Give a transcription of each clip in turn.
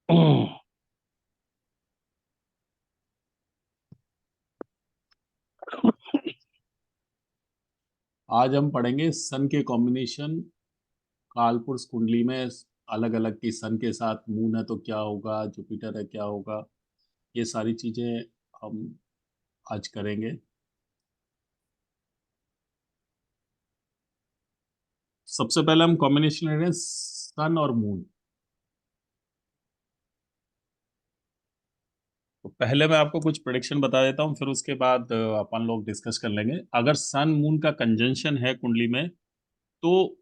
आज हम पढ़ेंगे सन के कॉम्बिनेशन कालपुरुष कुंडली में। अलग अलग की सन के साथ मून है तो क्या होगा, जुपिटर है क्या होगा, ये सारी चीजें हम आज करेंगे। सबसे पहले हम कॉम्बिनेशन ले रहे हैं सन और मून। तो पहले मैं आपको कुछ प्रेडिक्शन बता देता हूँ, फिर उसके बाद अपन लोग डिस्कस कर लेंगे। अगर सन मून का कंजंक्शन है कुंडली में, तो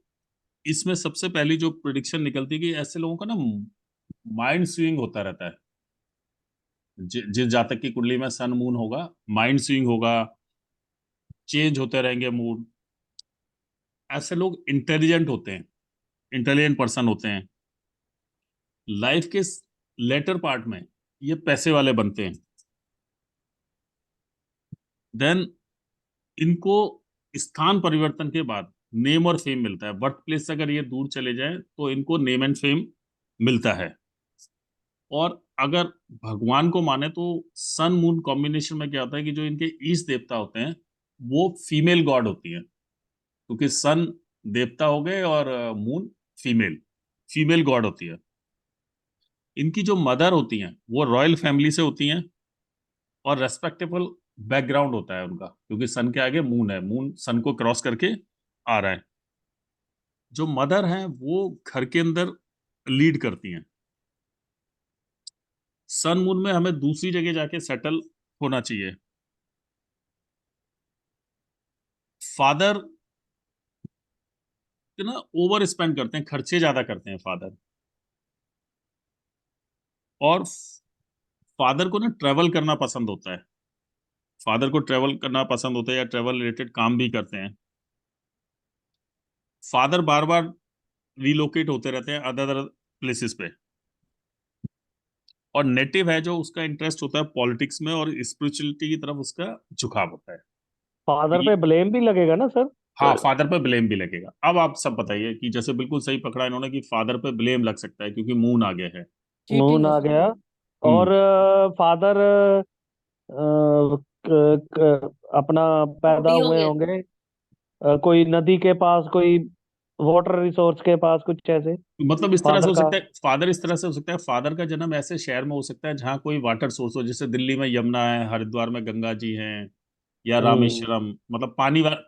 इसमें सबसे पहली जो प्रिडिक्शन निकलती है कि ऐसे लोगों का ना माइंड स्विंग होता रहता है। जिस जातक की कुंडली में सन मून होगा, माइंड स्विंग होगा, चेंज होते रहेंगे मूड। ऐसे लोग इंटेलिजेंट होते हैं, इंटेलिजेंट पर्सन होते हैं। लाइफ के लेटर पार्ट में ये पैसे वाले बनते हैं। देन इनको स्थान परिवर्तन के बाद नेम और फेम मिलता है। बर्थ प्लेस से अगर ये दूर चले जाएं तो इनको नेम एंड फेम मिलता है। और अगर भगवान को माने तो सन मून कॉम्बिनेशन में क्या होता है कि जो इनके ईश देवता होते हैं वो फीमेल गॉड होती है, क्योंकि सन देवता हो गए और मून फीमेल फीमेल गॉड होती है। इनकी जो मदर होती हैं वो रॉयल फैमिली से होती हैं और रेस्पेक्टेबल बैकग्राउंड होता है उनका, क्योंकि सन के आगे मून है, मून सन को क्रॉस करके आ रहा है। जो मदर हैं वो घर के अंदर लीड करती हैं। सन मून में हमें दूसरी जगह जाके सेटल होना चाहिए। फादर ना ओवर स्पेंड करते हैं, खर्चे ज्यादा करते हैं फादर। और फादर को ना ट्रेवल करना पसंद होता है। फादर को ट्रेवल करना पसंद होता है या ट्रेवल रिलेटेड काम भी करते हैं। फादर बार बार रिलोकेट होते रहते हैं अदर अदर प्लेसेस पे। और नेटिव है जो उसका इंटरेस्ट होता है पॉलिटिक्स में और स्पिरिचुअलिटी की तरफ उसका झुकाव होता है। फादर ये पे ब्लेम भी लगेगा ना सर? हाँ, फादर पे ब्लेम भी लगेगा। अब आप सब बताइए कि जैसे बिल्कुल सही पकड़ा इन्होंने कि फादर पे ब्लेम लग सकता है क्योंकि मून आगे है। मून चीटिंग हो आ सकती गया। है। हम्म। और फादर अपना पैदा फूडी हुए होंगे। होंगे कोई नदी के पास, कोई वाटर रिसोर्स के पास, कुछ ऐसे। मतलब इस तरह से फादर हो का। सकता है, फादर इस तरह से हो सकता है, फादर का जन्म ऐसे शहर में हो सकता है जहाँ कोई वाटर सोर्स हो, जैसे दिल्ली में यमुना है, हरिद्वार में गंगा जी हैं, या हम्म। रामेश्वरम। मतलब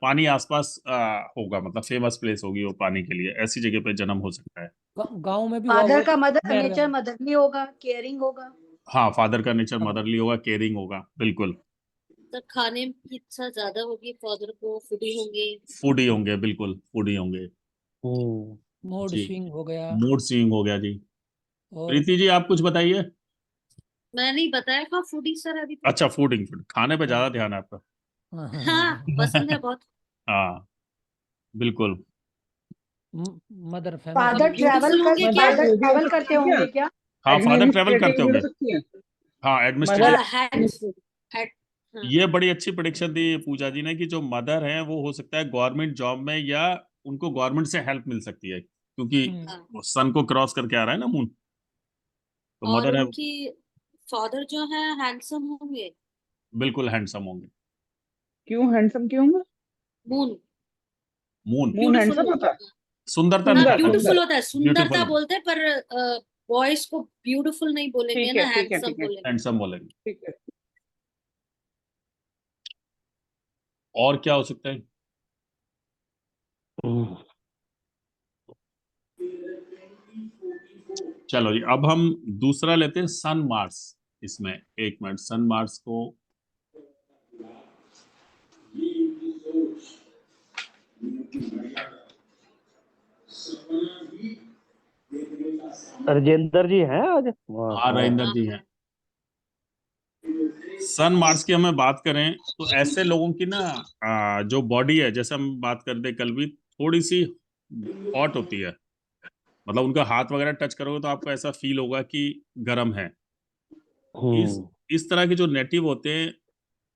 पानी आसपास होगा, मतलब फेमस प्लेस होगी वो पानी के लिए, ऐसी जगह पे जन्म हो सकता है। गांव में भी हुआ फादर वो का मदर का नहर नेचर में। मदरली होगा, केयरिंग होगा। हाँ, फादर का नेचर अब मदरली होगा, केयरिंग होगा, बिल्कुल। तो खाने की इच्छा ज्यादा होगी फादर को, फूडी होंगे। फूडी होंगे, बिल्कुल फूडी होंगे। हम्म। मूड जी। स्विंग हो गया। मूड स्विंग हो गया जी। और प्रीति जी आप कुछ बताइए। मैं नहीं बताया था फूडी सर अभी तो। अच्छा, फूडिंग, फूड खाने पे ज्यादा हाँ ध्यान है आपका। हाँ हाँ, पसंद है बहुत। हाँ, बिल्कुल। मदर फेमस फादर होगी। ट्रैवल ब्यूटीफुल कर होंगे क्या? फादर मदर वो भी हो ट्रैवल सकती करते है क्या? होंगे क्या? हाँ, फादर ट्रेवल एडमिनिस्ट्रेटिव करते भी हो होंगे। सकती है। हाँ, मदर एडमिनिस्ट्रेटिव। हेड। हाँ। ये बड़ी अच्छी प्रेडिक्शन दी पूजा जी ने कि जो मदर है वो हो सकता है गवर्नमेंट जॉब में, या उनको गवर्नमेंट से हेल्प मिल सकती है, क्योंकि हम्म। सन को क्रॉस करके आ रहा है ना मून। तो और मदर है, उनकी फादर जो है हैंडसम होंगे। बिल्कुल हैंडसम होंगे। क्यों हैंडसम क्यों होंगे? Moon moon moon beautiful handsome होता होता है? है। सुंदरता हाँ, सुंदर दिखाता है, ब्यूटीफुल सुंदर। होता है, ब्यूटीफुल सुंदरता होता बोलते हैं, पर बॉयज को ब्यूटीफुल नहीं बोलेंगे ठीक है ना, ठीक है हैंडसम ठीक है बोलेंगे। हैंडसम बोलेंगे। ठीक है। और क्या हो सकता है? हम्म। चलो जी, अब हम दूसरा लेते हैं सन मार्स। इसमें एक मिनट, सन मार्स को राजेंद्र जी हैं आज? वाह हाँ, वाह। रविंदर हाँ जी हैं। सन मार्स की हमें बात करें तो ऐसे लोगों की ना जो बॉडी है, जैसे हम बात करते कल भी, थोड़ी सी हॉट होती है। मतलब उनका हाथ वगैरह टच करोगे तो आपको ऐसा फील होगा कि गर्म है। इस हम्म। इस तरह के जो नेटिव होते हैं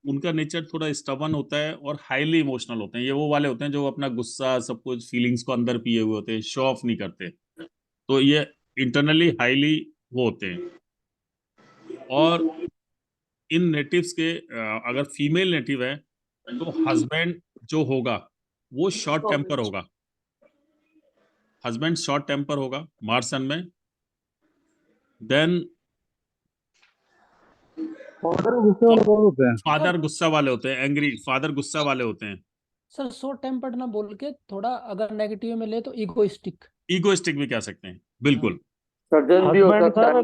उनका नेचर थोड़ा स्टबन होता है और हाईली इमोशनल होते हैं। ये वो वाले होते हैं जो अपना गुस्सा, सब कुछ फीलिंग्स को अंदर पिए हुए होते हैं, शो ऑफ नहीं करते। तो ये इंटरनली हाईली वो होते हैं। और इन नेटिव्स के अगर फीमेल नेटिव है तो हस्बैंड जो होगा वो शॉर्ट टेम्पर होगा, हस्बैंड शॉर्ट टेम्पर होगा मार्स सन में। देन फादर गुस्से वाले कौन होते हैं? फादर गुस्सा वाले होते हैं, एंग्री फादर गुस्सा वाले होते हैं। सर शॉर्ट टेम्पर्ड ना बोल के थोड़ा अगर नेगेटिव में ले तो इगोइस्टिक। ईगोइस्टिक भी कह सकते हैं, बिल्कुल। सर्जन भी हो हस्बैंड सकता सर है।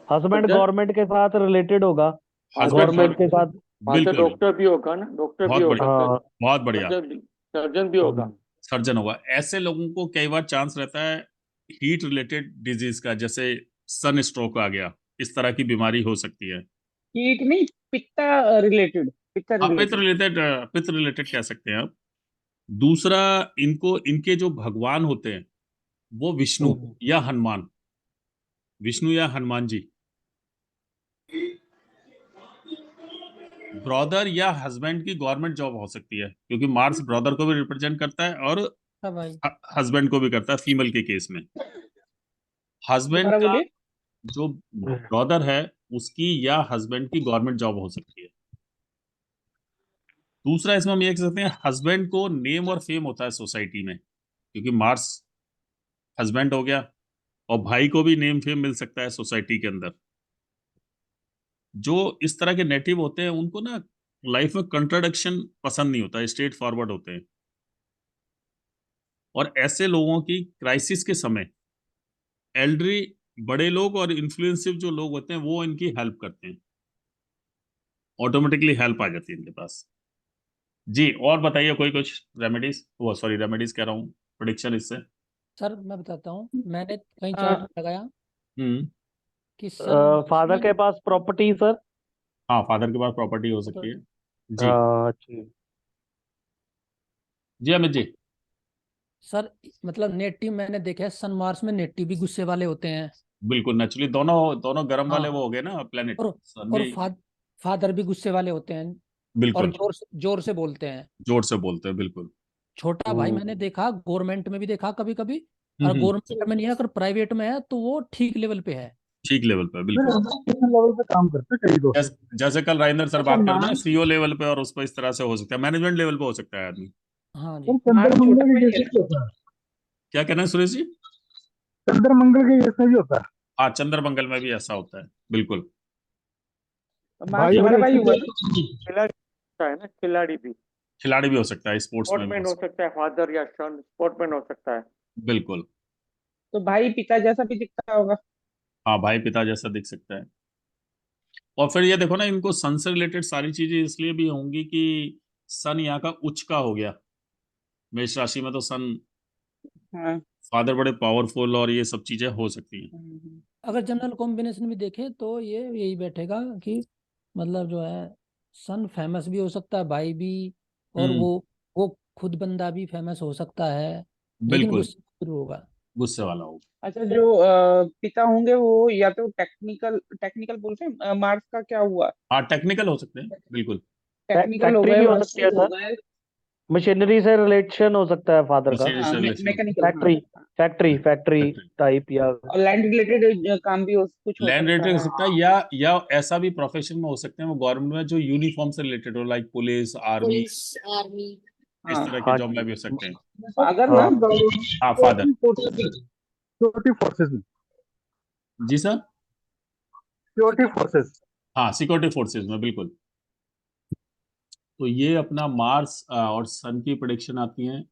हस्बैंड सर्जन गवर्नमेंट के साथ रिलेटेड होगा, हस्बैंड गवर्नमेंट के साथ। हाँ तो बिल्कुल डॉक्टर भी होगा ना, डॉक्टर भी बहुत हो बढ़िया, सकता है। हाँ बहुत बढ़िया। सर्जन भी होगा। सर्जन होगा। ऐसे लोगों को कई बार चांस रहता है हीट रिलेटेड डिजीज का, जैसे सन स्ट्रोक आ गया, इस तरह की बीमारी हो सकती है। हीट नहीं, पित्ता रिलेटेड, पित्ता हाँ, पित्त रिलेटेड। रिलेटेड, पित्त रिलेटेड कह सकते हैं आप। दूसरा, इनको इनके जो भगवान होते हैं वो विष्णु या हनुमान, विष्णु या हनुमान जी। ब्रदर या हस्बैंड की गवर्नमेंट जॉब हो सकती है, क्योंकि मार्स ब्रदर को भी रिप्रेजेंट करता है और हाँ भाई। हस्बैंड को भी करता है फीमेल के केस में। हस्बैंड दोबारा का बोलिए। जो ब्रदर है उसकी या हस्बैंड की गवर्नमेंट जॉब हो सकती है। दूसरा, इसमें हम ये कह सकते हैं हस्बैंड को नेम और फेम होता है सोसाइटी में, क्योंकि मार्स हस्बैंड हो गया, और भाई को भी नेम फेम मिल सकता है सोसाइटी के अंदर। जो इस तरह के नेटिव होते हैं उनको ना लाइफ में कंट्राडिक्शन पसंद नहीं होता, स्ट्रेट फॉरवर्ड होते हैं। और ऐसे लोगों की क्राइसिस के समय एल्डरी बड़े लोग और इन्फ्लुएंसिव जो लोग होते हैं वो इनकी हेल्प करते हैं, ऑटोमेटिकली हेल्प आ जाती है इनके पास। जी, और बताइए कोई कुछ रेमेडीज, वो सॉरी रेमेडीज कह रहा हूँ, प्रेडिक्शन इससे। सर मैं बताता हूँ, मैंने कहीं अ, चार्ट लगाया हम्म। कि सन फादर के पास प्रॉपर्टी सर। हाँ, फादर के पास प्रॉपर्टी हो सकती है। जी अच्छा। जी अमित जी। सर मतलब नेटिव मैंने देखा है सन मार्स में नेटिव भी गुस्से वाले होते हैं। बिल्कुल नेचुरली, दोनों दोनों गर्म वाले हाँ। वो हो गए ना प्लेनेट, और सन और भी। फादर भी गुस्से वाले होते हैं और बिल्कुल जोर से बोलते हैं। जोर से बोलते हैं, बिल्कुल। छोटा भाई मैंने देखा गवर्नमेंट में भी देखा कभी कभी, और हम्म। गवर्नमेंट में नहीं है अगर प्राइवेट में है तो वो ठीक लेवल पे है। ठीक लेवल पे, फिर बिल्कुल। एडमिनिस्ट्रेशन लेवल पे काम करते हैं कई दोस्त। जैसे कल राजेंद्र सर अच्छा बात कर रहे थे ना, मान सीईओ लेवल पे, और उस पर इस तरह से हो सकता है, मैनेजमेंट लेवल पे हो सकता है आदमी। हाँ सर जी। मान चंद्र छोटा मंगल के भाई जैसे है भी होता है, क्या कहना है सुरेश जी? चंद्र मंगल के जैसे भी होता है। हाँ, चंद्र मंगल में भी ऐसा होता है, बिल्कुल। ना, मान भाई छोटा बड़ी भाई अच्छी हुआ। खिलाड़ी होता है ना, खिलाड़ी भी खिलाड़ी भी हो सकता है, स्पोर्ट्स में भी स्पोर्टमैन हो सकता है, फादर या सन स्पोर्टमैन हो सकता है। बिल्कुल। तो भाई पिता जैसा भी दिखता होगा। हाँ, भाई पिता जैसा दिख सकता है। और फिर ये देखो ना, इनको सन से रिलेटेड सारी चीजें इसलिए भी होंगी कि सन यहाँ का उच्च का हो गया, मेष राशि में तो सन, हाँ। फादर बड़े पावरफुल, और ये सब चीजें हो सकती हैं। अगर जनरल कॉम्बिनेशन भी देखे तो ये यही बैठेगा कि मतलब जो है सन फेमस भी हो सकता है, भाई भी, और हम्म। वो खुद बंदा भी फेमस हो सकता है, लेकिन बिल्कुल गुस्से शुरू होगा। गुस्से वाला होगा। अच्छा, जो पिता होंगे वो या तो टेक्निकल टेक्निकल बोलते हैं, मार्स का क्या हुआ, हाँ, टेक्निकल हो सकते हैं, बिल्कुल। टेक्निकल हो फैक्ट्री गए, भी हो सकती है वर्कशॉप हो सर, गए। मशीनरी से रिलेशन हो सकता है फादर का। मशीनरी हाँ, से रिलेशन, मैकेनिकल, हाँ। Factory factory factory factory, type या और लैंड रिलेटेड काम भी कुछ हो लैंड सकता रिलेटेड हो है। सकता है, या ऐसा भी प्रोफेशन में हो सकते हैं वो गवर्नमेंट में जो यूनिफॉर्म से रिलेटेड हो, like police, army, police, army. इस हाँ। तरह के हाँ जॉब में जी। भी हो सकते हैं। अगर ना, हाँ हाँ, फादर। सिक्योरिटी फोर्सेस में, जी सर। Security forces. हाँ, सिक्योरिटी फोर्सेज में, बिल्कुल। तो ये अपना मार्स और सन की प्रेडिक्शन आती हैं।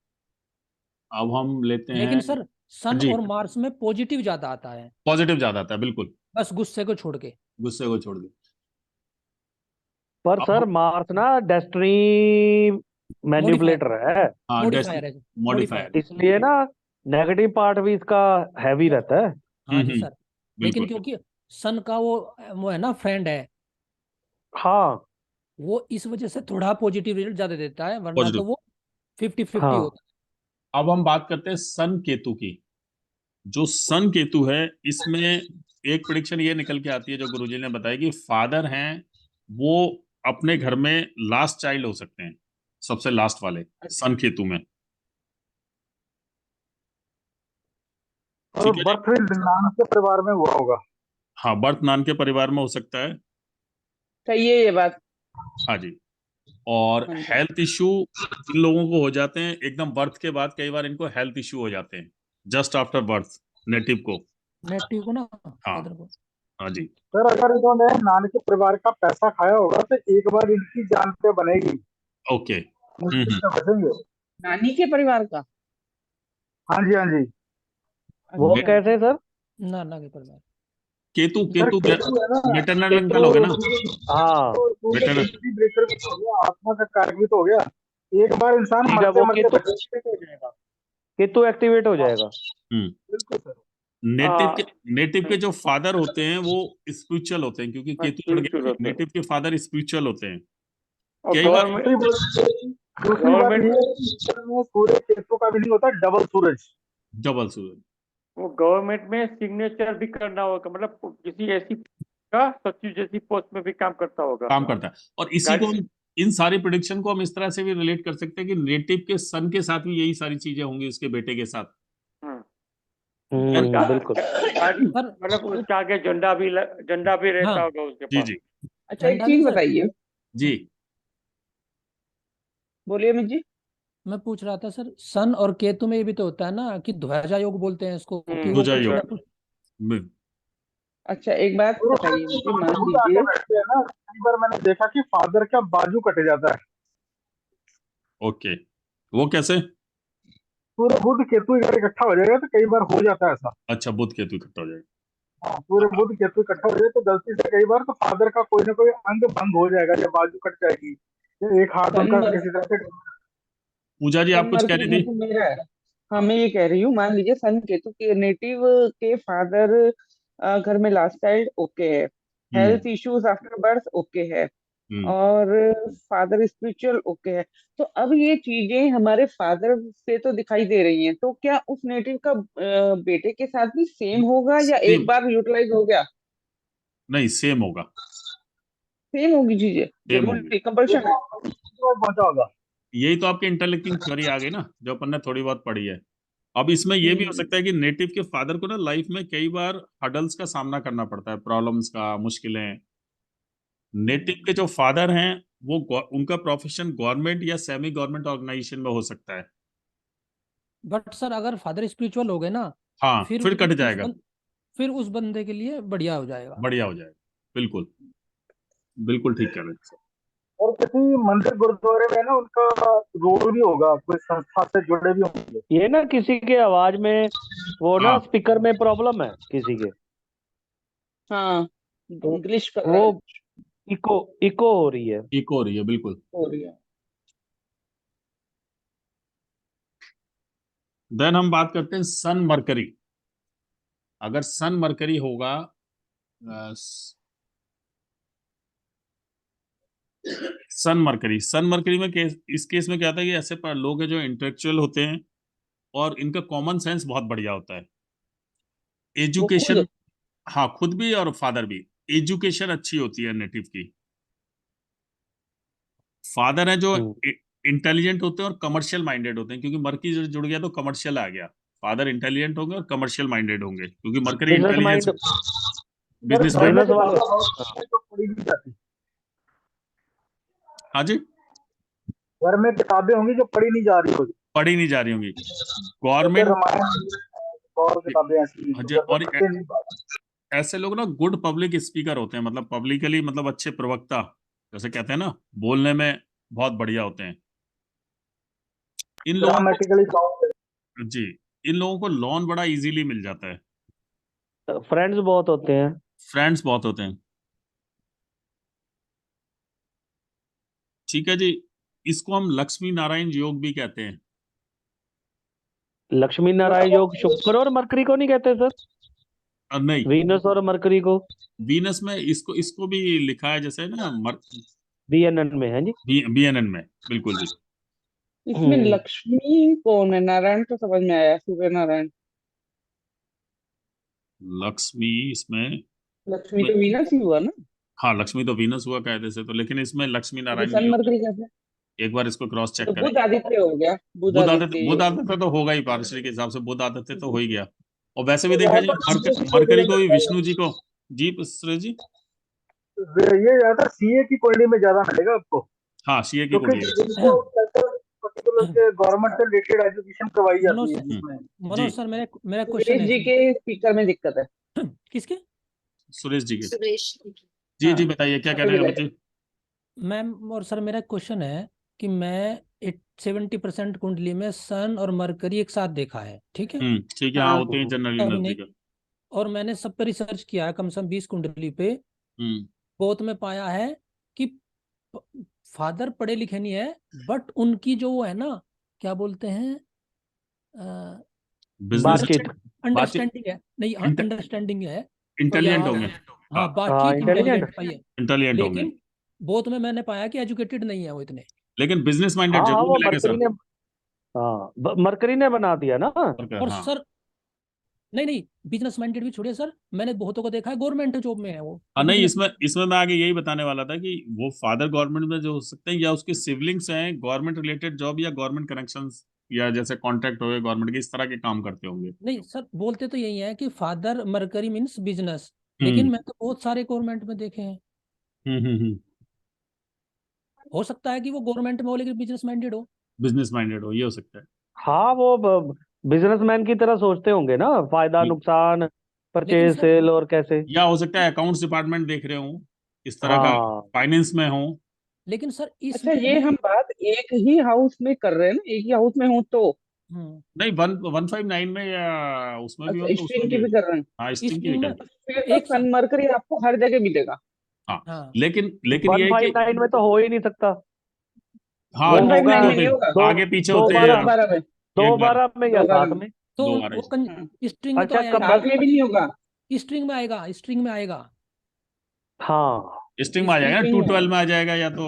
अब हम लेते लेकिन हैं। सर सन जी, और मार्स में पॉजिटिव ज्यादा आता है, पॉजिटिव ज्यादा आता है, बिल्कुल, बस गुस्से को छोड़ के। गुस्से को छोड़ के। पर सर अब मार्स ना डेस्टिनी मॉडिफायर, मैनिपुलेटर है, हाँ, मॉडिफायर है, मॉडिफायर। मॉडिफायर। इसलिए ना नेगेटिव पार्ट भी इसका हैवी रहता है। हाँ जी हम्म। सर। लेकिन बिल्कुल। क्योंकि सन का वो है ना फ्रेंड है, हाँ वो इस वजह से थोड़ा पॉजिटिव रिजल्ट ज्यादा देता है, वरना तो पॉजिटिव। वो 50-50 हाँ। होता अब हम बात करते हैं सन केतु की। जो सन केतु है, इसमें एक प्रेडिक्शन ये निकल के आती है जो गुरुजी ने बताया कि फादर हैं वो अपने घर में लास्ट चाइल्ड हो सकते हैं, सबसे लास्ट वाले, सन केतु में। और ठीक है जी। बर्थ नाम के परिवार में हुआ होगा। हाँ, बर्थ नान के परिवार में हो सकता है। सही है ये बात। हाँ जी। और हाँ जी। हेल्थ इश्यू इन लोगों को हो जाते हैं एकदम बर्थ के बाद, कई बार इनको हेल्थ इश्यू हो जाते हैं जस्ट आफ्टर बर्थ, नेटिव को। नेटिव को ना, हाँ फादर को। हाँ जी। सर अगर इन्होंने नान के परिवार का पैसा खाया होगा तो एक बार इनकी जान पे बनेगी, ओके। मुश्किल से बचेंगे। नानी के परिवार का। हाँ जी, हाँ जी। वो अच्छा। कैसे सर? नाना के परिवार। केतु सर केतु केतु है ना, मेटरनल अंकल हो गए ना। हाँ बेटर। ब्रेकर भी हो गया, आत्मा का कारक भी तो हो गया। एक बार इंसान ठीक है, मरते वो मरते केतु बचेगा तो हो जाएगा। केतु एक्टिवेट हो जाएगा। बिल्कुल सर। नेटिव के जो फादर होते हैं वो स्पिरिचुअल होते हैं, क्योंकि केतु जुड़ स्पिरिचुअल गया। होते हैं नेटिव के फादर स्पिरिचुअल होते हैं। और कई बार गवर्नमेंट दूसरी बात गवर्नमेंट ये है कि इसमें सूर्य केतु का भी नहीं होता, डबल सूरज। डबल सूरज। वो गवर्नमेंट में सिग्नेचर भी करना होगा, मतलब किसी ऐसी का सचिव जैसी पोस्ट में भी काम करता होगा। काम करता है। और इसी को हम, इन सारी प्रिडिक्शन को हम इस तरह से भी रिलेट कर सकते हैं कि नेटिव के सन के साथ भी यही सारी चीजें होंगी, उसके बेटे के साथ। बिल्कुल। मतलब उसके आगे झंडा भी रहता हाँ। होगा उसके जी पास। जी अच्छा एक झंडा चीज नहीं सर, बताइए। जी। बोलिए अमित जी। मैं पूछ रहा था सर, सन और केतु में ये भी तो होता है ना कि ध्वजा योग बोलते हैं इसको, कि वो ध्वजा कुछ योग। ना कुछ। अच्छा एक बात गुरु बताइए मुझे, मान खुद आके लीजिए। बैठते हैं ना, कई बार मैंने देखा कि फादर का बाजू कट जाता है। ओके, वो कैसे? पूरे बुध केतु अगर इकट्ठा हो जाएगा तो कई बार हो जाता है ऐसा। अच्छा, बुध केतु इकट्ठा हो जाएगा। हाँ, पूरे बुध केतु इकट्ठा हो जाए तो गलती से कई बार तो फादर का कोई ना कोई अंग भंग हो जाएगा, या बाजू कट जाएगी, या एक हाथ सन उनका मर किसी तरह से। पूजा जी, सन आप कुछ कह मरकरी रही थी? जैसे मेरा है। हाँ मैं ये कह रही हूँ, मान लीजिए सन केतु के नेटिव के फादर घर में लास्ट चाइल्ड ओके है, health issues after birth okay है, हम्म और फादर स्पिरिचुअल ओके है। तो अब ये चीजें हमारे फादर से तो दिखाई दे रही हैं, तो क्या उस नेटिव का बेटे के साथ भी सेम होगा, या एक सेम। बार यूटिलाइज हो गया? नहीं, सेम होगा। सेम होगी चीजें, सेम होगी। जरूरी कंपल्शन है? पहुंचा होगा। यही तो आपके इंटरलिंकिंग थ्योरी आ गई ना, जो अपन ने थोड़ी बहुत पढ़ी है। अब इसमें ये भी हो हम्म। सकता है कि नेटिव के फादर को ना लाइफ में कई बार हडल्स का सामना करना पड़ता है, प्रॉब्लम्स का, मुश्किलें। नेटिव के जो फादर हैं वो उनका प्रोफेशन गवर्नमेंट या सेमी गवर्नमेंट ऑर्गेनाइजेशन में हो सकता है। बट सर अगर फादर स्पिरिचुअल हो गए ना, हाँ, फिर फिर कट जाएगा। फिर उस बंदे के लिए बढ़िया हो जाएगा। बढ़िया हो जाएगा। बिल्कुल, बिल्कुल ठीक कह रहे हैं। और किसी मंदिर गुरुद्वारे में ना उनका रोल भी होगा, कोई संस्था से जुड़े भी होंगे। ये ना किसी के आवाज में वो ना हाँ, स्पीकर में प्रॉब्लम है किसी के, हाँ तो ग्लिच कर रहा वो है। इको इको हो रही है। एक हो रही है, बिल्कुल। हो रही है। देन हम बात करते हैं सन मरकरी। अगर सन मरकरी होगा, सन मरकरी में इस केस में क्या होता है कि ऐसे लोग हैं जो इंटेलेक्चुअल होते हैं और इनका कॉमन सेंस बहुत बढ़िया होता है। वो एजुकेशन, खुद। हाँ खुद भी और फादर भी। एजुकेशन अच्छी होती है नेटिव की। फादर है जो हम्म। इंटेलिजेंट होते हैं और कमर्शियल माइंडेड होते हैं, क्योंकि मरकरी जो जुड़ गया तो कमर्शियल आ गया। फादर इंटेलिजेंट होंगे और कमर्शियल माइंडेड होंगे, क्योंकि mercury business intelligence, mind, business घर में माइंड। बिजनेस किताबें वाले। होती हैं तो पढ़ी नहीं जाती। हाँ जी, घर में किताबें होंगी जो पढ़ी नहीं जा रही होगी, पढ़ी नहीं जा रही होंगी। जैसे गवर्नमेंट। रामायण और किताबें ऐसी जो घर में और पढ़ते नहीं जाती। ऐसे लोग ना गुड पब्लिक स्पीकर होते हैं, मतलब पब्लिकली, मतलब अच्छे प्रवक्ता, जैसे कहते हैं ना, बोलने में बहुत बढ़िया होते हैं। इन लोगों ग्रामेटिकली साउंड। को, जी, इन लोगों को लोन बड़ा इजीली मिल जाता है। फ्रेंड्स बहुत होते हैं। फ्रेंड्स बहुत होते हैं। ठीक है जी। इसको हम लक्ष्मी नारायण योग भी कहते हैं। लक्ष्मी नारायण योग शुक्र और मरकरी को नहीं कहते सर, नहीं, वीनस और मरकरी को। वीनस में इसको इसको भी लिखा है जैसे ना, बीएनएन में है जी। बीएनएन में, बिल्कुल जी। इसमें लक्ष्मी कौन है? नारायण तो समझ में आया, सूर्य नारायण। लक्ष्मी इसमें, लक्ष्मी तो वीनस ही हुआ ना। हाँ लक्ष्मी तो वीनस हुआ कायदे से तो, लेकिन इसमें लक्ष्मी तो नारायण सन योग। मरकरी कैसे? एक बार इसको क्रॉस तो चेक बुध करें। आदित्य हो गया, बुध आदित्य बुध ये। आदित्य तो होगा ही, पारशरी के हिसाब से बुध आदित्य तो हो ही गया। और वैसे भी तो देखा वहां जाए पर मरकरी को भी लगता है। जी सुरेश जी। ये ज्यादा सीए की कुंडली में ज्यादा मिलेगा आपको, हाँ सीए की क्योंकि कुंडली है। जिनको पर्टिकुलर गवर्नमेंट से रिलेटेड एजुकेशन करवाई जाती मनोज है सर, जिसमें। मनोज जी सर मेरा क्वेश्चन सुरेश है जी इसमें। के स्पीकर में दिक्कत है। किसके? सुरेश जी के। सुरेश जी की। जी जी हाँ बताइए क्या कह अभी रहे हैं बताइए। अमित जी। मैम और सर, मेरा क्वेश्चन है कि मैं 70% कुंडली में सन और मरकरी एक साथ देखा है, ठीक है? ठीक है, हाँ होते हैं जनरली तब नहीं, नजदीक। और मैंने सब पे रिसर्च किया है, कम से कम 20 कुंडली पे। हम्म बहुत में पाया है कि फादर पढ़े लिखे नहीं है, बट उनकी जो वो है ना, क्या बोलते हैं, बिजनेस बातचीत। बातचीत अंडरस्टैंडिंग है, नहीं अंडरस्टैंडिंग है, या इंटेलिजेंट होंगे। हाँ हाँ हाँ, बातचीत इंटेलिजेंट। इंटेलिजेंट पाई है। इंटेलिजेंट होंगे, लेकिन बहुत में मैंने पाया कि एजुकेटेड नहीं है वो इतने। लेकिन बिजनेस माइंडेड हाँ हाँ, जरूर वो मिलेंगे मरकरी सर। ने, हाँ मरकरी ने बना दिया ना। और हाँ सर नहीं नहीं, बिजनेस माइंडेड भी छोड़िए सर, मैंने बहुतों को देखा है गवर्नमेंट जॉब में है वो नहीं, बिजनेस। इसमें मैं आगे यही बताने वाला था कि वो फादर गवर्नमेंट में जो हो सकते हैं, या उसके सिबलिंग्स हैं गवर्नमेंट रिलेटेड जॉब या गवर्नमेंट कनेक्शंस, या जैसे कॉन्ट्रैक्ट हो गए गवर्नमेंट के, इस तरह के काम करते होंगे। नहीं सर, बोलते तो यही है कि फादर मरकरी मीन्स बिजनेस, लेकिन हम्म मैं तो बहुत सारे गवर्नमेंट में देखे हैं। हम्म। हो सकता है कि वो गवर्नमेंट में हो लेकिन बिजनेस माइंडेड हो। बिजनेस माइंडेड हो, ये हो सकता है। हाँ, वो बिजनेसमैन की तरह सोचते होंगे ना, फायदा बिल- नुकसान, लेकिन परचेज सर, सेल और कैसे। या हो सकता है अकाउंट्स डिपार्टमेंट देख रहे हो, इस तरह का, हाँ फाइनेंस में हो। लेकिन सर अच्छा, इसमें ये भी हम बात एक ही हाउस में कर रहे हैं ना, एक ही हाउस में हूँ तो। हम्म, नहीं 159 में या उसमें भी हो अच्छा, तो उसमें स्ट्रिंग की भी। भी कर रहे हैं। हाँ स्टिंग की भी स्ट्रिंग में कर। फिर तो एक साथ। सन मरकरी आपको हर जगह मिलेगा। हाँ हाँ लेकिन वन ये है फाइव कि नाइन में तो हो ही नहीं सकता। हाँ वो वन फाइव होगा नाइन नहीं में नहीं होते, होगा। दो, आगे पीछे दो होते दो बारह, हैं। बारह में। दो एक बार, बारह में या 2 12 सात में। में। तो दो बार वो हाँ। स्ट्रिंग में तो अच्छा आएगा ही कब साथ में भी नहीं होगा। नहीं, स्ट्रिंग में आएगा, स्ट्रिंग में आएगा। हाँ स्टिंग में आ जाएगा, स्ट्रिंग 212 स्ट्रिंग में आ जाएगा, या तो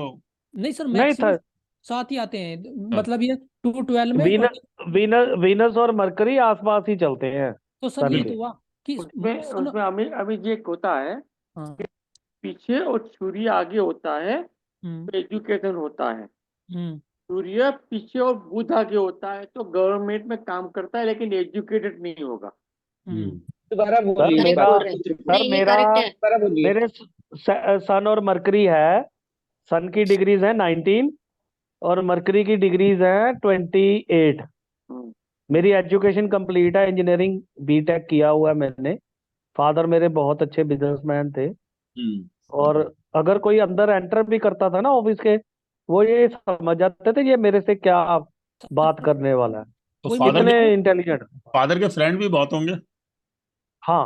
नहीं सर, नहीं मैक्सिमम था। साथ ही आते हैं, मतलब ये 212 में। और वीनस वीनस वीनस और मरकरी आसपास ही चलते हैं तो सर सन ये बिल्कुल। के। तो हुआ कि उसमें सन। उसमें अभी अभी ये एक होता है, हाँ। पीछे और सूर्य आगे होता है हम्म तो एजुकेशन होता है, हम्म सूर्य पीछे और बुध आगे होता है तो गवर्नमेंट में काम करता है लेकिन एजुकेटेड नहीं होगा। हम्म दोबारा सर बोलिए इस करेक्ट बात मेरा बोल को, रहे हैं। सूत्र को। सर नहीं ये मेरा करेक्ट है। दोबारा बोलिए। मेरे सन और मरकरी है। सन की डिग्रीज है 19 और मरकरी की डिग्रीज है 28। हम्म, मेरी एजुकेशन कंप्लीट है, इंजीनियरिंग बीटेक किया हुआ है मैंने। फादर मेरे बहुत अच्छे बिजनेसमैन थे। हम्म और अगर कोई अंदर एंटर भी करता था ना ऑफिस के, वो ये समझ जाते थे ये मेरे से क्या बात करने वाला है। तो कोई फादर इतने मतलब के इंटेलिजेंट। फादर के फ्रेंड भी बहुत होंगे। हाँ,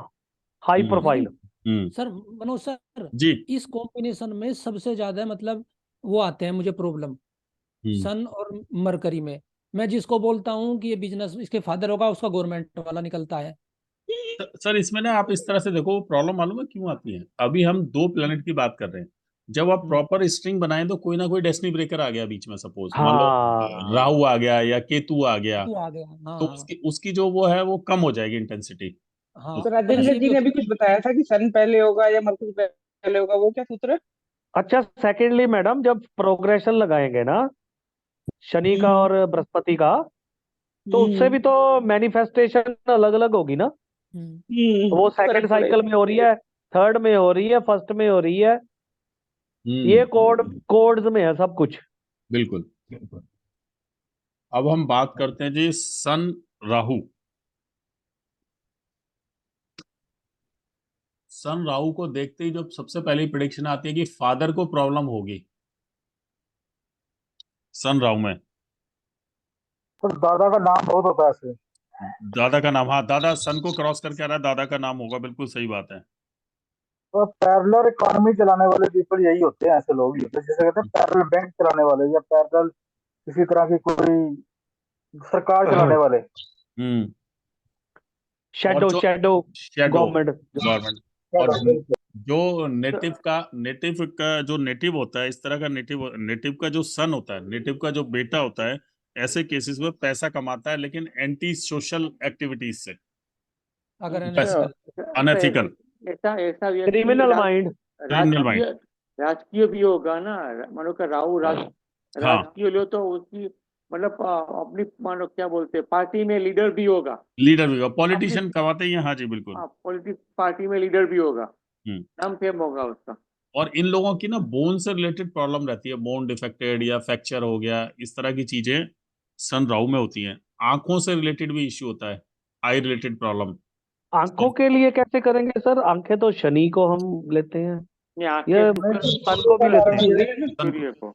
हाई हम्म प्रोफाइल। लेकिन हम्म सर, मनोज सर, जी। इस कॉम्बिनेशन में सबसे ज्यादा मतलब वो आते हैं मुझे प्रॉब्लम, हम्म सन और मरकरी में। मैं जिसको बोलता हूँ कि ये बिजनेस इसके फादर होगा, उसका गवर्नमेंट वाला निकलता है। सर इसमें ना आप इस तरह से देखो, प्रॉब्लम मालूम है क्यों आती है। अभी हम दो प्लेनेट की बात कर रहे हैं, जब आप हम्म, प्रॉपर स्ट्रिंग बनाए तो कोई ना कोई डेस्टिनी ब्रेकर आ गया बीच में, सपोज मान लो हाँ राहु आ गया या केतु आ गया, तो आ गया। हाँ तो हाँ उसकी उसकी जो वो है वो कम हो जाएगी इंटेंसिटी। हाँ। तो और राजेंद्र ऐसे भी जी हो ने अभी सकता कुछ बताया था कि सन पहले होगा या मरकरी पहले होगा, वो क्या सूत्र है? अच्छा, सेकेंडली मैडम जब प्रोग्रेशन लगाएंगे ना शनि का हम्म और बृहस्पति का, तो उससे हम्म भी तो मैनिफेस्टेशन अलग अलग होगी ना। है। वो सेकंड फर्क साइकिल पड़ेगा। में हो रही है, थर्ड में हो रही है, फर्स्ट में हो रही है। ये हम्म कोड्स में है सब कुछ। बिल्कुल। अब हम बात करते हैं जी सन राहु। सन राहु को देखते ही जब सबसे पहली प्रिडिक्शन आती है कि फादर को प्रॉब्लम होगी सन राहु में। तो दादा का नाम बहुत होता है ऐसे। दादा का नाम, हाँ दादा सन को क्रॉस करके आ रहा है, दादा का नाम होगा, बिल्कुल सही बात है। तो पैरेलल इकोनॉमी चलाने वाले पीपल यही होते हैं, ऐसे लोग ही होते हैं, जैसे कहते हैं पैरेलल बैंक चलाने वाले या पैरेलल किसी तरह की कोई सरकार चलाने वाले। हम्म और शेडो जो शेडो शेडो गवर्नमेंट। गवर्नमेंट, और जो नेटिव का जो नेटिव होता है, इस तरह का नेटिव नेटिव का जो सन होता है, नेटिव का जो बेटा होता है, ऐसे केसेस में पैसा कमाता है लेकिन एंटी सोशल एक्टिविटीज से, अगर पैसा अनएथिकल। ऐसा अनएथिकल, ऐसा ऐसा व्यक्ति क्रिमिनल माइंड। क्रिमिनल राजकीय माइंड। राजकीय भी होगा ना, मानो कि राहु हाँ राजकीय लो तो उसकी मतलब अपनी मानो क्या बोलते हैं पार्टी में लीडर भी होगा, लीडर भी, अपनी पॉलिटिशियन कमाते ही हैं, हाँ जी बिल्कुल। पॉलिटिक्स पार्टी में लीडर भी होगा। नाम फेम होगा उसका। और इन लोगों की ना बोन से रिलेटेड प्रॉब्लम रहती है, बोन डिफेक्टेड या फ्रैक्चर हो गया, इस तरह की चीजें सन राहु में होती हैं। आंखों से रिलेटेड भी इश्यू होता है, आई रिलेटेड प्रॉब्लम। आंखों के लिए कैसे करेंगे सर? आंखें तो शनि को हम लेते हैं, ये ये आंखें सन को भी लेते हैं। सूर्य को,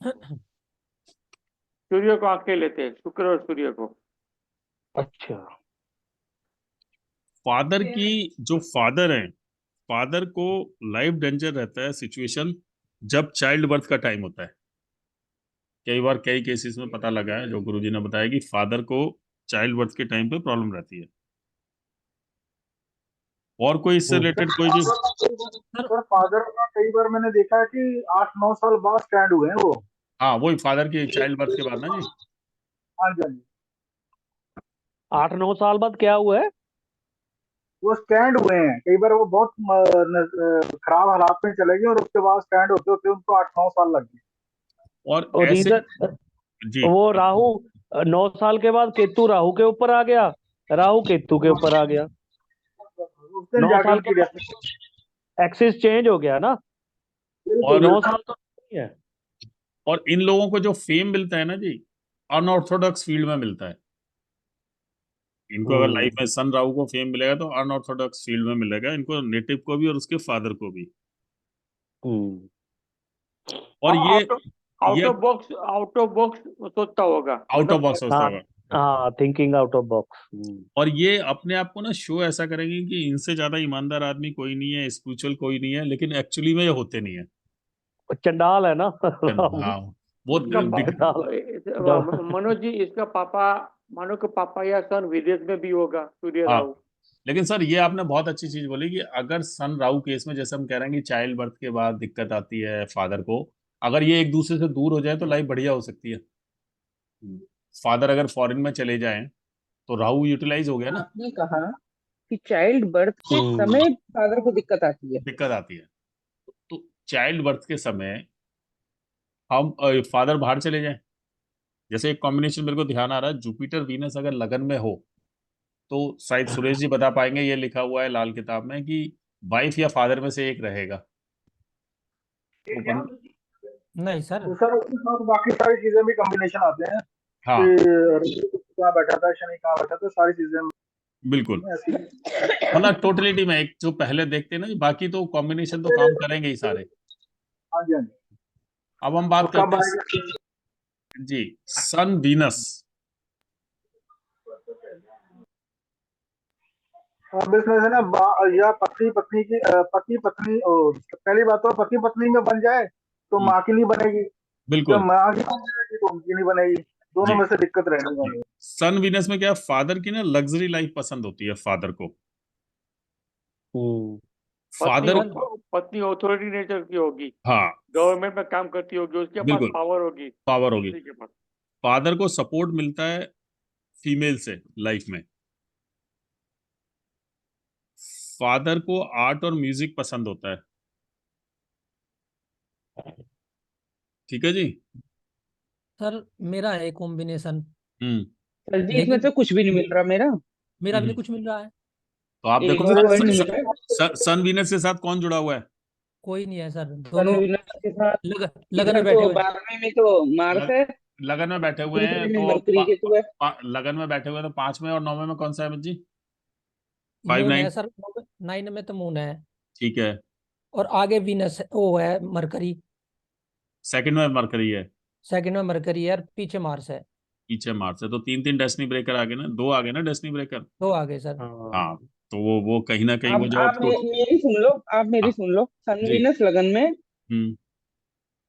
सूर्य को आंखें लेते हैं, शुक्र और सूर्य को। अच्छा, फादर की, जो फादर हैं, फादर को लाइफ डेंजर रहता है सिचुएशन जब चाइल्ड बर्थ का टाइम होता है। कई बार कई केसेस में पता लगा है, जो गुरुजी ने बताया, कि फादर को चाइल्ड बर्थ के टाइम पे प्रॉब्लम रहती है। और कोई इससे रिलेटेड कोई चीज? सर फादर का कई बार मैंने देखा है कि 8-9 साल बाद स्टैंड हुए हैं वो। हाँ, वही फादर की चाइल्ड बर्थ के बाद ना जी। हाँ जी, हाँ जी, 8-9 साल बाद क्या हुआ है? वो स्टैंड हुए हैं। कई बार वो बहुत खराब हालात में चले गए और उसके बाद स्टैंड होते होते उनको 8-9 साल लग गए। और और ऐसे रीजन, जी, वो राहु 9 साल के बाद केतु राहु के ऊपर आ गया, राहु केतु के ऊपर आ गया, उस दिन 9 जाके साल उनकी के डेथ। बाद एक्सिस चेंज हो गया ना। और 9 साल तो नहीं है। और इन लोगों को जो फेम मिलता है ना जी, अनऑर्थोडॉक्स फील्ड में मिलता है। इनको अगर लाइफ में सन राहु को फेम मिलेगा तो अनऑर्थोडॉक्स फील्ड में मिलेगा, इनको, नेटिव को भी और उसके फादर को भी। और आउट ये of box, out of box सोचता होगा, आउट ऑफ मतलब बॉक्स होता हाँ होगा। हाँ, थिंकिंग आउट ऑफ बॉक्स। और ये अपने आप को ना शो ऐसा करेंगे कि इनसे ज्यादा ईमानदार आदमी कोई नहीं है, स्पिरिचुअल कोई नहीं है, लेकिन एक्चुअली में ये होते नहीं है। चंडाल है ना। हाँ, वो इसका चंडाल। मनोज जी, इसका पापा, मानो कि पापा या सन विदेश में भी होगा, सूर्य हाँ, राहु। लेकिन सर ये आपने बहुत अच्छी चीज बोली कि अगर सन राहु केस में, जैसे हम कह रहे हैं कि चाइल्ड बर्थ के बाद दिक्कत आती है फादर को, अगर ये एक दूसरे से दूर हो जाए तो लाइफ बढ़िया हो सकती है। फादर अगर फॉरेन में चले जाएं तो राहु यूटिलाइज हो गया ना, आपने कहा कि चाइल्ड बर्थ के समय फादर को दिक्कत आती है। दिक्कत आती है। तो चाइल्ड बर्थ के समय हम फादर बाहर चले जाएं, जैसे एक कॉम्बिनेशन मेरे को ध्यान आ रहा है, जुपिटर वीनस अगर लगन में हो तो शायद सुरेश जी बता पाएंगे, ये लिखा हुआ है लाल किताब में कि वाइफ या फादर में से एक रहेगा। तो नहीं सर, तो सर उसके साथ बाकी सारी चीजें भी कॉम्बिनेशन आते हैं हाँ, कि कहाँ बैठा था, शनि कहाँ बैठा था, सारी चीजें बिल्कुल। ऐसी। मतलब टोटलिटी में एक जो पहले देखते हैं ना, बाकी तो कॉम्बिनेशन तो काम करेंगे ही सारे। हाँ जी, हाँ जी। अब हम बात और कब करते हैं आएगा? जी, सन वीनस। अब इसमें से ना या पति पत्नी की पति पत्नी पहली बात तो पति पत्नी में बन जाए तो माँ की नहीं बनेगी, जब बिल्कुल माँ की बन जाएगी तो उनकी नहीं बनेगी, दोनों जी। में से दिक्कत रहने वाली है। सन वीनस में क्या, फादर की ना लग्जरी लाइफ पसंद होती है फादर को। फादर, पत्नी ऑथोरिटी नेचर की होगी, हाँ, गवर्नमेंट में काम करती होगी, उसके पास बिल्कुल पावर होगी, पावर होगी। पत्नी के पास। फादर को सपोर्ट मिलता है फीमेल से लाइफ में। फादर को आर्ट और म्यूजिक पसंद होता है। ठीक है जी। सर मेरा है कॉम्बिनेशन, हम्म सर जी इसमें लेकिन तो कुछ भी नहीं मिल रहा मेरा, मेरा भी हम्म। नहीं कुछ मिल रहा है, तो आप एक देखो भी पॉइंट नहीं मिल सर, रहा है। सन वीनस के साथ कौन जुड़ा हुआ है? कोई नहीं है सर, सन दोनों वीनस के साथ लगन में इधर बैठे तो हुए हैं। 12वें में तो मार्स है, लगन में बैठे हुए हैं दूसरे में तो मरकरी केतु है। लगन में बैठे हुए हैं तो 5वें और 9वें में कौन सा है जी? 5 मून है 9। सर, 9 में तो मून है, ठीक है। और आगे वीनस है, वो है मरकरी, सेकंड में मरकरी है, सेकंड में मरकरी है, और पीछे मार्स है। पीछे मार्स है। तो 3 3 डेस्टिनी ब्रेकर आ गए ना, 2 आ गए ना डेस्टिनी ब्रेकर। दो आगे सर। हाँ, तो वो कहीं ना कहीं वो अब जो आप मेरी सुन लो, आप मेरी हाँ सुन लो, सन जी। वीनस लगन में हम्म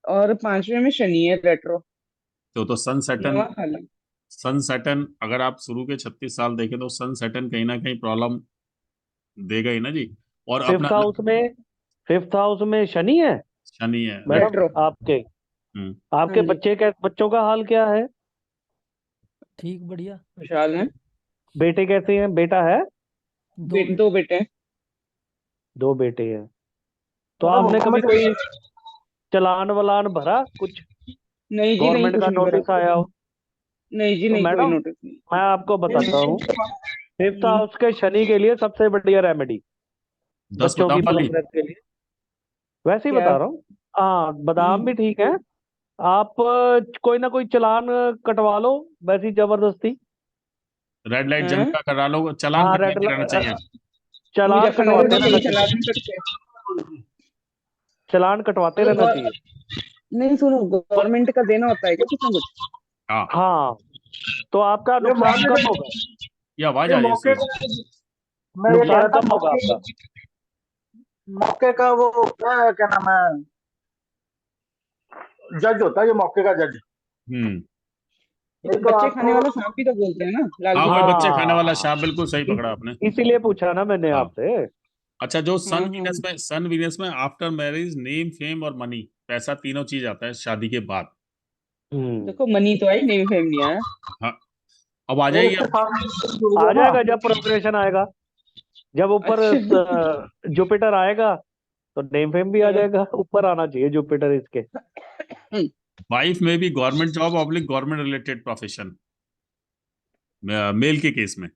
और 5वें में शनि है रेट्रो, तो सन सैटर्न, 9वां खाली। सन सैटर्न अगर आप शुरू के 36 साल देखें तो सन सैटर्न कहीं ना कहीं प्रॉब्लम देगा ही ना जी। और अपना फिफ्थ हाउस में शनि है शनि है, मैडम रेट्रो। आपके। हम्म आपके हाँ जी, बच्चों का हाल क्या है? ठीक, बढ़िया। खुशहाल है। बेटे कैसे हैं? बेटा है? दो बेटे। 2 बेटे हैं। 2 बेटे हैं। तो मतलब आपने हुक्म कभी में कोई चालान वालान भरा, कुछ नहीं जी, नहीं गवर्नमेंट कुछ का नहीं भरा। नोटिस आया हो? नहीं जी, तो नहीं कोई मैडम नोटिस नहीं। मैं आपको बताता हूँ, फिफ्थ हम्म, हाउस के शनि के लिए सबसे बढ़िया रेमेडी 10 बच्चों की बादाम वाली। प्रोग्रेस के लिए, वैसे ही क्या बता रहा हूँ। हाँ, बादाम भी ठीक है। आप कोई ना कोई चालान कटवा लो वैसी जबरदस्ती। रेड लाइट हाँ? जनता करा लो, चालान हाँ, कटवाते रहना चाहिए। चालान मुजफ्फरनगर कटवाते में रहना कोई चाहिए। चालान नहीं कटते। चालान कटवाते मतलब रहना चाहिए। नहीं, सुनो, गवर्नमेंट का देना होता है क्या कुछ ना कुछ? हाँ, हाँ, तो आपका ये नुकसान मौके कम होगा। ये आवाज ये आ रही है मौके इसमें। मैं ये कह नुकसान रहा था कम होगा मौके आपका। मौके का वो क्या नाम है, जज होता है ये मौके का जज। हम्म। नहीं तो बच्चे खाने आपको वाला सांप भी तो बोलते हैं ना, लाल हाँ, किले वही वाले बच्चे को। खाने वाला हाँ, शाप, बिल्कुल सही पकड़ा आपने। इसीलिए पूछा ना मैंने हाँ। आपसे। अच्छा, जो सन हम्म। वीनस में, सन वीनस में आफ्टर मैरिज नेम फेम और मनी, पैसा तीनों चीज आता है शादी के बाद। देखो, मनी तो आई, नेम फेम नहीं आया। हाँ, अब आ फिर जाएगी इसके अब। साथ जुड़ आ गया ना। जाएगा जब प्रोग्रेशन आएगा। जब ऊपर अच्छा। जुपिटर आएगा तो नेम फेम भी आ जाएगा। ऊपर आना चाहिए जुपिटर इसके। वाइफ में भी government job oblique government related profession, male के केस में।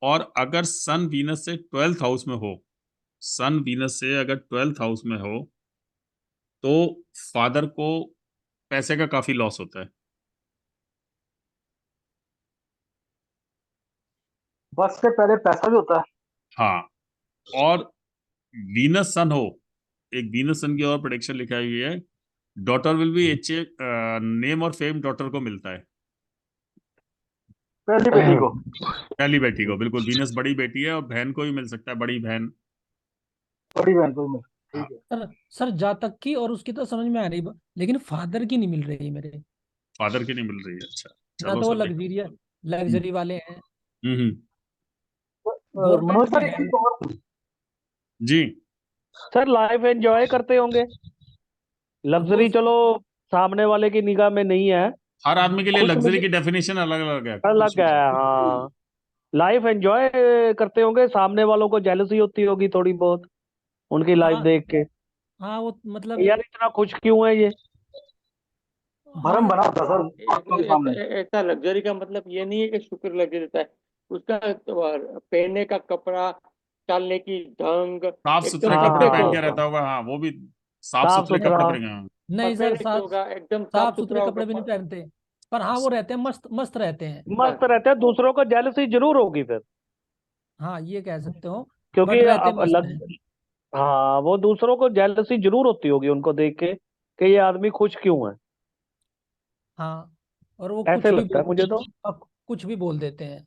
और अगर सन वीनस से 12th हाउस में हो, सन वीनस से अगर 12th हाउस में हो, तो फादर को पैसे का काफी लॉस होता है। बस से पहले पैसा भी होता है। हाँ, और वीनस सन हो, एक वीनस सन की और प्रेडिक्शन लिखा हुई है, daughter will be H, name और फेम डॉटर को मिलता है, पहली बेटी को। पहली बेटी को। बिल्कुल, वीनस बड़ी बेटी है और बहन को भी मिल सकता है, बड़ी बहन। बड़ी बहन को मिल। हाँ, ठीक है। सर जातक की और उसकी तो समझ में आ रही, लेकिन फादर की नहीं मिल रही मेरे। फादर की नहीं मिल रही है। अच्छा, ना चलो तो वो सर देखो। लग्जरी वाले हैं, हम्म। गवर्नमेंट मनोज में सर है। एक और जी। सर लाइफ एंजॉय करते होंगे। वो लग्जरी चलो सामने वाले की निगाह में नहीं है। हर आदमी के लिए खुश लग्जरी मिल की डेफिनेशन अलग अलग है अलग कुछ। है। हाँ, लाइफ एंजॉय करते होंगे। सामने वालों को जेलसी होती होगी थोड़ी बहुत उनकी लाइफ हाँ देख के। हाँ, वो मतलब यार इतना खुश क्यों है ये। भरम हाँ बना होता सर आंखों के सामने। ऐसा लग्जरी का मतलब ये नहीं है कि शुक्र लग्जरी रहता है उसका, पहनने का कपड़ा, चलने की ढंग, साफ एकदम सुथरे कपड़े परफेक्ट पहन के होगा। हाँ, रहता होगा, हाँ, वो भी साफ साफ सुथरे कपड़े सुथरा। पहनेंगे, हाँ। नहीं सर, परफेक्ट होगा, एकदम साफ साफ सुथरे सुथरा होगा। कपड़े भी नहीं पहनते, पर हाँ वो रहते हैं, मस्त मस्त रहते हैं। मस्त रहते हैं। दूसरों को जेलसी जरूर होगी फिर, हाँ ये कह सकते हो, क्योंकि बट रहते अब मस्त लग हैं। हाँ, वो दूसरों को जेलसी जरूर होती होगी उनको देख के कि ये आदमी खुश क्यों है। हाँ, और वो ऐसे लगता है मुझे तो। कुछ भी बोल देते हैं।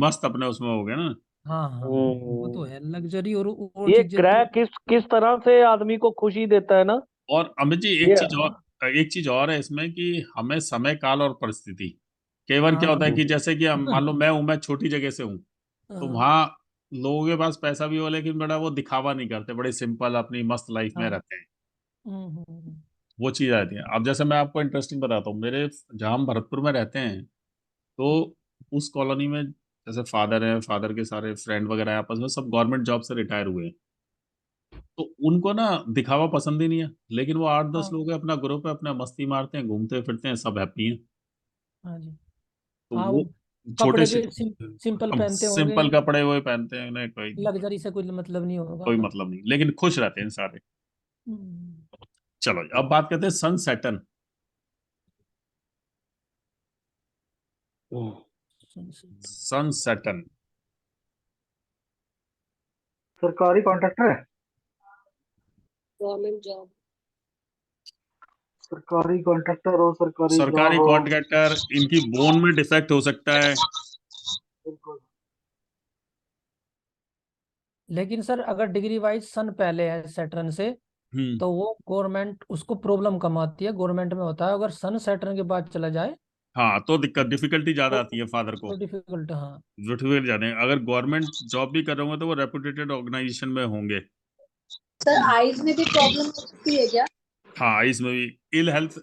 मस्त अपने उसमें हो गए ना। हाँ हाँ, वो तो हम्म, है लग्जरी, और ये चीजें ग्रह तो। किस किस तरह से आदमी को खुशी देता है ना। और अमित जी, ये एक चीज और है इसमें कि हमें समय काल और परिस्थिति, कई बार क्या हाँ होता है कि जैसे कि हम मान लो मैं छोटी जगह से हूँ, तो हाँ वहाँ लोगों के पास पैसा भी हो, लेकिन बड़ा वो दिखावा नहीं करते, बड़े सिंपल अपनी मस्त लाइफ में हाँ। रहते हैं। हम्म, हम्म, वो चीज आती है। अब जैसे मैं आपको इंटरेस्टिंग बताता हूँ, मेरे जहाँ हम भरतपुर में रहते हैं, तो उस कॉलोनी में जैसे फादर है, फादर के सारे फ्रेंड वगैरह हैं, आपस में सब गवर्नमेंट जॉब से रिटायर हुए हैं। तो उनको ना दिखावा पसंद ही नहीं है, लेकिन वो 8-10 हाँ लोग हैं, अपना ग्रुप है, अपना मस्ती मारते हैं, घूमते फिरते हैं, सब हैप्पी हैं। हाँ जी। तो हाँ वो वो छोटे कपड़े से भी सिंपल पहनते होंगे, सिंपल कपड़े वो पहनते हैं, उन्हें कोई लग्जरी से कोई मतलब नहीं कोई होगा। मतलब नहीं, लेकिन खुश रहते हैं सारे। हम्म, चलो अब बात करते हैं सन सैटर्न। सन सैटर्न सरकारी कॉन्ट्रैक्टर है। Government job. सरकारी कॉन्ट्रैक्टर हो, सरकारी सरकारी जॉब हो। कॉन्ट्रैक्टर, इनकी बोन में डिफेक्ट हो सकता है। बिल्कुल। लेकिन सर अगर डिग्री वाइज सन पहले है सैटर्न से, हम्म। तो वो गवर्नमेंट उसको प्रॉब्लम कम आती है, गवर्नमेंट में होता है। अगर सन सैटर्न के बाद चला जाए हाँ, तो दिक्कत डिफिकल्टी ज्यादा तो आती है फादर को। डिफिकल्ट। हाँ डिफिकल्ट ज्यादा है। अगर गवर्नमेंट जॉब भी कर रहे होंगे तो वो रेपुटेटेड ऑर्गेनाइजेशन में होंगे। सर आईज में भी प्रॉब्लम होती है क्या? हाँ, इसमें भी इल हेल्थ,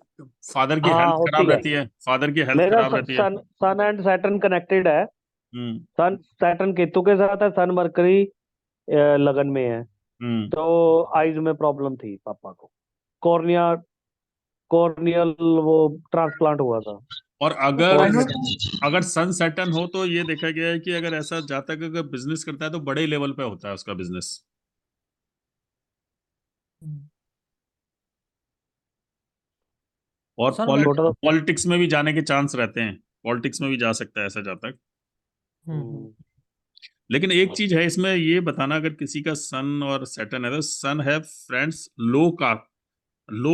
फादर की हाँ, हेल्थ होती खराब है। रहती है, फादर की हेल्थ मेरा खराब रहती है। सन सन एंड सैटर्न कनेक्टेड है। हम्म। सन सैटर्न केतु के साथ है, सन मरकरी लगन में है। हम्म। तो आईज में प्रॉब्लम थी पापा को। कॉर्निया कॉर्नियल वो ट्रांसप्लांट हुआ था। और तो अगर फाइनल अगर सन सैटर्न हो तो ये देखा गया है कि अगर ऐसा जातक अगर बिजनेस करता है तो बड़े लेवल पे होता है उसका बिजनेस। और सर मैं छोटा पॉलिटिक्स में भी जाने के चांस रहते हैं, पॉलिटिक्स में भी जा सकता है ऐसा जहाँ तक। लेकिन एक चीज है इसमें ये बताना, अगर किसी का सन और सैटर्न है तो सन है फ्रेंड्स लो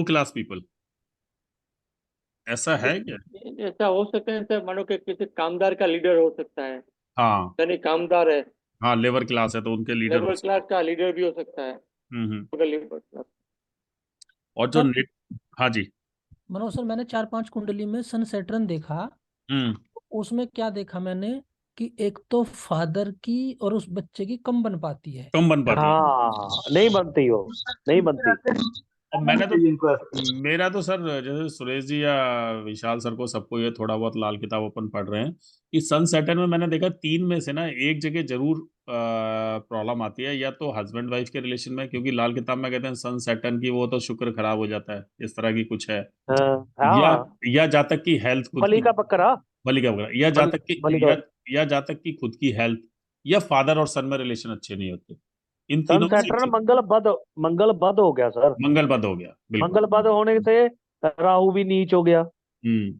क्लास पीपल, ऐसा है क्या? ऐसा हो सकता है सर, मानो कि किसी कामदार का लीडर हो सकता है। हाँ यानी कामदार है, हाँ, लेबर क्लास है तो उनके लीडर हो लेबर सकते क्लास का लीडर भी हो सकता है। हम्म। मगर लेबर क्लास और जो सर हाँ जी। मनोज सर, मैंने 4-5 कुंडली में सन सैटर्न देखा। हम्म। उसमें क्या देखा मैंने कि एक तो फादर की और उस बच्चे की कम बन पाती है। कम बन पाती है। हाँ, नहीं बनती वो, नहीं बनती। और मैंने तो चाहिए इनको ऐसे। मेरा तो सर, जैसे सुरेश जी या विशाल सर को, सबको ये थोड़ा बहुत लाल किताब अपन पढ़ रहे हैं, कि सन सैटर्न में मैंने देखा 3 में से ना एक जगह जरूर प्रॉब्लम आती है, या तो हस्बैंड वाइफ के रिलेशन में, क्योंकि लाल किताब में कहते हैं सन सैटर्न की वो तो शुक्र खराब हो जाता है, इस तरह की कुछ है। हाँ या हाँ, या जा तक की हेल्थ खुद बलि की, का बकरा, बलि का बकरा, या जा बलि तक की, बलि का। या जा तक की खुद की हेल्थ, या फादर और सन में रिलेशन अच्छे नहीं होते, इन सन तीनों में से एक सैटर्न चीज। मंगल बद हो गया सर। मंगल बद हो गया, बिल्कुल। मंगल बद होने से राहु भी नीच हो गया, हम्म।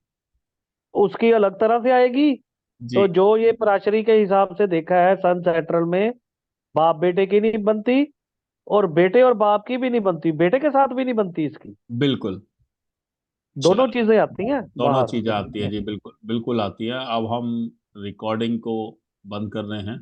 उसकी अलग तरह से आएगी। जी। तो जो ये पराशरी के हिसाब से देखा है, सन सैटर्न में बाप बेटे की नहीं बनती, और बेटे और बाप की भी नहीं बनती, बेटे के साथ भी नहीं बनती इसकी। बिल्कुल। दोनों चल, चीजें आती हैं दोनों बाहर। चीजें आती है जी, बिल्कुल बिल्कुल आती है। अब हम रिकॉर्डिंग को बंद कर रहे हैं।